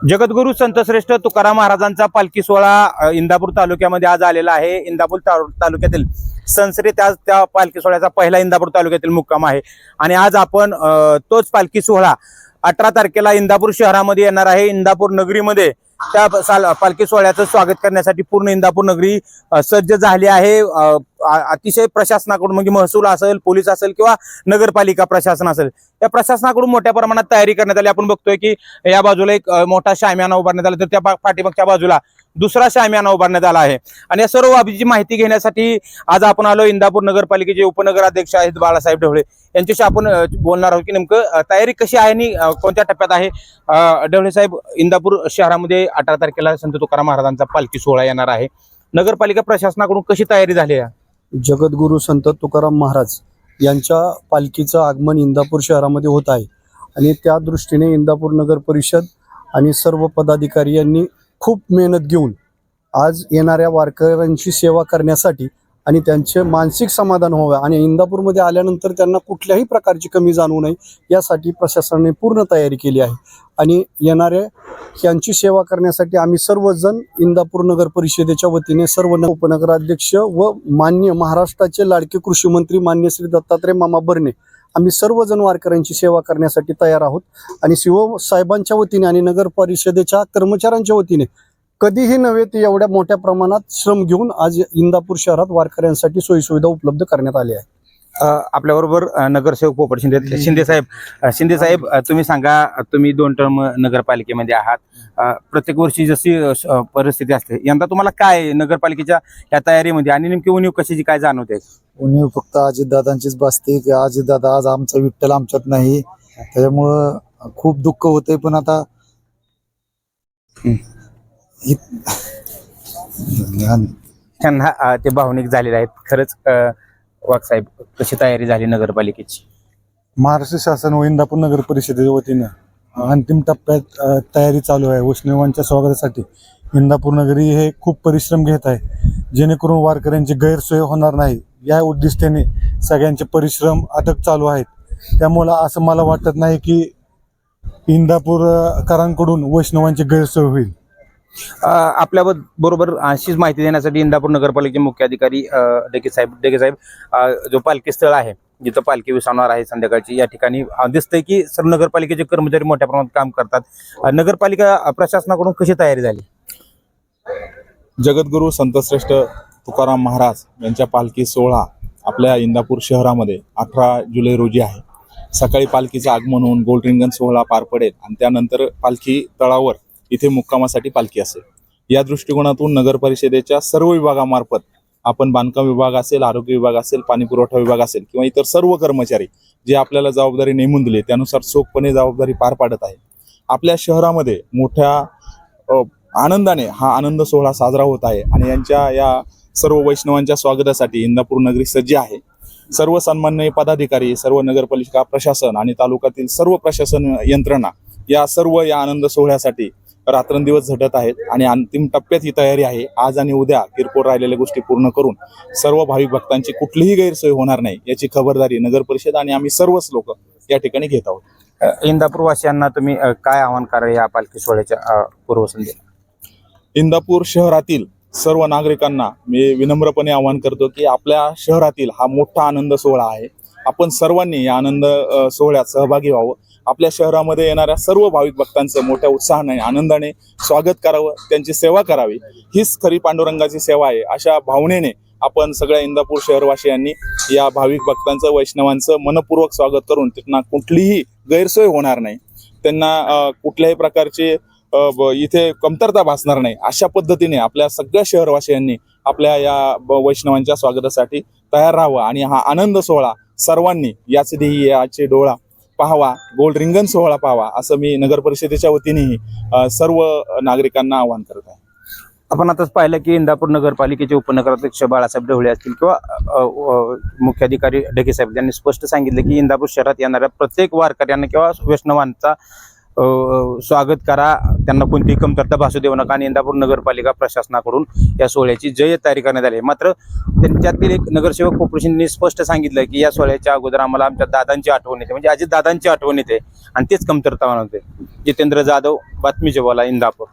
जगद्गुरु संतश्रेष्ठ तुकाराम महाराजांचा पालखी सोहळा इंदापूर तालुक्यामध्ये आज आलेला आहे। इंदापूर तालुक्यातील संसरे त्या पालखी सोहळ्याचा पहिला इंदापूर तालुक्यातील मुक्काम आहे आणि आज आपण तोच पालखी सोहळा 18 तारखेला इंदापूर शहरामध्ये येणार आहे। इंदापूर नगरीमध्ये त्या पालखी सोहळ्याचं स्वागत करण्यासाठी पूर्ण इंदापूर नगरी सज्ज झाली आहे। अतिशय प्रशासनाकडून म्हणजे महसूल असेल, पोलीस असेल किंवा नगरपालिका प्रशासन असेल, त्या प्रशासनाकडून मोठ्या प्रमाणात तयारी करण्यात आली। आपण बघतोय की या बाजूला एक मोठा शामियाना उभारण्यात आला, तर त्या पाठीमागच्या बाजूला दुसरा शामियाना उभारण्यात आला आहे। आणि या सर्व बाबीची माहिती घेण्यासाठी आज आपण आलो इंदापूर नगरपालिकेचे उपनगराध्यक्ष आहेत बाळासाहेब ढवळे यांच्याशी आपण बोलणार आहोत की नेमकं तयारी कशी आहे आणि कोणत्या टप्प्यात आहे। ढवळे साहेब, इंदापूर शहरामध्ये 18 तारखेला संत तुकाराम महाराजांचा पालखी सोहळा येणार आहे, नगरपालिका प्रशासनाकडून कशी तयारी झाली आहे? जगद्गुरु संत तुकाराम महाराज यांच्या पालखीचं आगमन इंदापूर शहरामध्ये होत आहे आणि त्या दृष्टीने इंदापूर नगर परिषद आणि सर्व पदाधिकारी यांनी खूप मेहनत घेऊन आज येणाऱ्या वारकऱ्यांची सेवा करण्यासाठी आणि त्यांचे मानसिक समाधान व्हावे आणि इंदापूरमध्ये आल्यानंतर त्यांना कुठल्याही प्रकारची कमी जाणवू नये यासाठी प्रशासनाने पूर्ण तयारी केली आहे। आणि येणाऱ्या यांची सेवा करण्यासाठी आम्ही सर्वजण इंदापूर नगर परिषदेच्या वतीने सर्व उपनगराध्यक्ष व मान्य महाराष्ट्राचे लाडके कृषी मंत्री मान्य श्री दत्तात्रय मामा बर्णे आम्ही सर्वजण वारकऱ्यांची सेवा करण्यासाठी तयार आहोत। आणि साहेबांच्या वतीने आणि नगर परिषदेच्या कर्मचाऱ्यांच्या वतीने कधीही नव्हे ते एवढ्या मोठ्या प्रमाणात श्रम घेऊन आज इंदापूर शहरात वारकऱ्यांसाठी सोयीसुविधा उपलब्ध करण्यात आली आहे। आपल्याबरोबर नगरसेवक पोपट शिंदे साहेब, तुम्ही सांगा, तुम्ही 2 टर्म नगरपालिकेमध्ये आहात, प्रत्येक वर्षी जशी परिस्थिती असते, यंदा तुम्हाला काय नगरपालिकेच्या या तयारीमध्ये आणि नेमकी उणीव कशाची काय जाणवते? उणीव फक्त अजितदादांचीच भासते की अजितदादा आज आमचा विठ्ठल आमच्यात नाही, त्याच्यामुळं खूप दुःख होतंय। पण आता त्यांना ते भावनिक झालेले आहेत। खरंच वाघ साहेब, कशी तयारी झाली नगरपालिकेची? महाराष्ट्र शासन व इंदापूर नगर परिषदेच्या वतीनं अंतिम टप्प्यात तयारी चालू आहे। वैष्णवांच्या स्वागतासाठी इंदापूर नगरी हे खूप परिश्रम घेत आहे, जेणेकरून वारकऱ्यांची गैरसोय होणार नाही या उद्दिष्टाने सगळ्यांचे परिश्रम अथक चालू आहेत। त्यामुळं असं मला वाटत नाही की इंदापूरकरांकडून वैष्णवांची गैरसोय होईल। आपल्या बरोबर अशीच माहिती देण्यासाठी इंदापूर नगरपालिकेचे मुख्य अधिकारी डेके साहेब जो पालखी स्थळ आहे जिथं पालखी विसावणार आहे संध्याकाळची, या ठिकाणी दिसतंय की सर्व नगरपालिकेचे कर्मचारी मोठ्या प्रमाणात काम करतात। नगरपालिका प्रशासनाकडून कशी तयारी झाली? जगद्गुरु संतश्रेष्ठ तुकाराम महाराज यांच्या पालखी सोहळा आपल्या इंदापूर शहरामध्ये 18 जुलै रोजी आहे। सकाळी पालखीचं आगमन होऊन गोल रिंगण सोहळा पार पडेल आणि त्यानंतर पालखी तळावर इथे मुक्कामासाठी पालखी असेल। या दृष्टिकोनातून नगर परिषदेच्या सर्व विभागामार्फत आपण बांधकाम विभाग असेल, आरोग्य विभाग असेल, पाणी पुरवठा विभाग असेल किंवा इतर सर्व कर्मचारी जे आपल्याला जबाबदारी नेमून दिली त्यानुसार चोखपणे जबाबदारी पार पाडत आहे। आपल्या शहरामध्ये मोठ्या आनंदाने हा आनंद सोहळा साजरा होत आहे आणि यांच्या या सर्व वैष्णवांच्या स्वागतासाठी इंदापूर नगरी सज्ज आहे। सर्व सन्माननीय पदाधिकारी, सर्व नगरपालिका प्रशासन आणि तालुक्यातील सर्व प्रशासन यंत्रणा या सर्व या आनंद सोहळ्यासाठी रात्रंदिवस झटत आहेत आणि अंतिम टप्प्यात ही तयारी आहे। आज आणि उद्या किरकोळ राहिलेल्या गोष्टी पूर्ण करून सर्व भाविक भक्तांची कुठलीही गैरसोय होणार नाही याची खबरदारी नगर परिषद आणि आम्ही सर्वच लोक या ठिकाणी घेत आहोत। इंदापूर वासियांना तुम्ही काय आवाहन करा या पालखी सोहळ्याच्या पूर्वसंध्येला? इंदापूर शहरातील सर्व नागरिकांना मी विनम्रपणे आवाहन करतो की आपल्या शहरातील हा मोठा आनंद सोहळा आहे, आपण सर्वांनी या आनंद सोहळ्यात सहभागी व्हावं। आपल्या शहरामध्ये येणाऱ्या सर्व भाविक भक्तांचं मोठ्या उत्साहाने आनंदाने स्वागत करावं, त्यांची सेवा करावी, हीच खरी पांडुरंगाची सेवा आहे। अशा भावनेने आपण सगळ्या इंदापूर शहरवासियांनी या भाविक भक्तांचं, वैष्णवांचं मनपूर्वक स्वागत करून त्यांना कुठलीही गैरसोय होणार नाही, त्यांना कुठल्याही प्रकारचे इथे कमतरता भासणार नाही अशा पद्धतीने आपल्या सगळ्या शहरवासियांनी आपल्या या वैष्णवांच्या स्वागतासाठी तयार राहावं आणि हा आनंद सोहळा सर्वांनी याचे डोळा पाहावा, गोल रिंगण सोहळा पाहावा असं मी नगर परिषदेच्या वतीनेही सर्व नागरिकांना आवाहन करत आहे। आपण आताच पाहिलं की इंदापूर नगरपालिकेचे उपनगराध्यक्ष बाळासाहेब ढवळे असतील किंवा मुख्य अधिकारी डेके साहेब यांनी स्पष्ट सांगितले की इंदापूर शहरात येणाऱ्या प्रत्येक वारकऱ्यांना किंवा वैष्णवांचा स्वागत करा, त्यांना कोणतीही कमतरता भासू देऊ नका आणि इंदापूर नगरपालिका प्रशासनाकडून या सोहळ्याची जय्यत तयारी करण्यात आली आहे. मात्र त्यांच्यातील एक नगरसेवक कोपरेशनने स्पष्ट सांगितलं की या सोहळ्याच्या अगोदर आम्हाला आमच्या दादांची आठवण येते, म्हणजे अजित दादांची आठवण येते आणि तेच कमतरता म्हणते. जितेंद्र जाधव, बातमीचे बोला, इंदापूर.